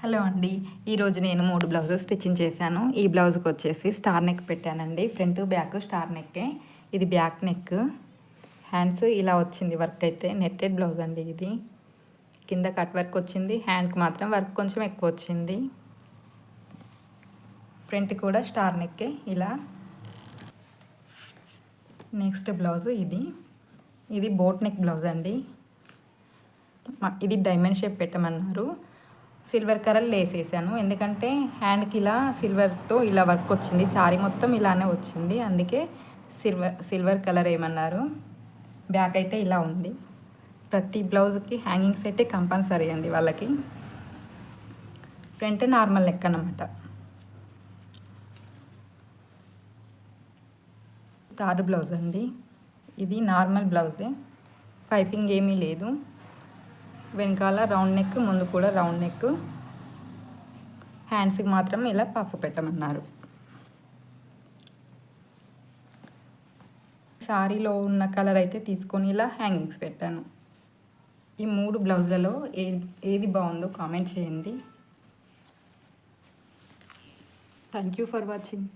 Hello అండి. ఈరోజు నేను 3 బ్లౌజెస్ స్టిచ్చింగ్ చేశాను. ఈ బ్లౌజ్‌కి వచ్చేసి స్టార్ నెక్ పెట్టానండి. ఫ్రంట్, బ్యాక్ స్టార్ నెక్కే. ఇది బ్యాక్ నెక్. హ్యాండ్స్ ఇలా వచ్చింది వర్క్ అయితే. నెట్టెడ్ బ్లౌజ్ అండి ఇది. కింద కట్ వర్క్ వచ్చింది. హ్యాండ్‌కి మాత్రం వర్క్ కొంచెం ఎక్కువ వచ్చింది. ఫ్రంట్ కూడా స్టార్ నెక్కే ఇలా. నెక్స్ట్ బ్లౌజ్ ఇది. ఇది బోట్ నెక్ బ్లౌజ్ అండి. ఇది డైమండ్ షేప్ పెట్టమన్నారు. సిల్వర్ కలర్ లేస్ వేసాను, ఎందుకంటే హ్యాండ్కి ఇలా సిల్వర్తో ఇలా వర్క్ వచ్చింది. సారీ మొత్తం ఇలానే వచ్చింది, అందుకే సిల్వర్ కలర్ ఏమన్నారు. బ్యాక్ అయితే ఇలా ఉంది. ప్రతి బ్లౌజ్కి హ్యాంగింగ్స్ అయితే కంపల్సరీ అండి వాళ్ళకి. ఫ్రంట్ నార్మల్ నెక్ అన్నమాట. థర్డ్ బ్లౌజ్ అండి. ఇది నార్మల్ బ్లౌజే, పైపింగ్ ఏమీ లేదు. వెనకాల రౌండ్ నెక్, ముందు కూడా రౌండ్ నెక్. హ్యాండ్స్కి మాత్రం ఇలా పఫ్ పెట్టమన్నారు. సారీలో ఉన్న కలర్ అయితే తీసుకొని ఇలా హ్యాంగింగ్స్ పెట్టాను. ఈ 3 బ్లౌజ్లలో ఏది బాగుందో కామెంట్ చేయండి. Thank you for watching.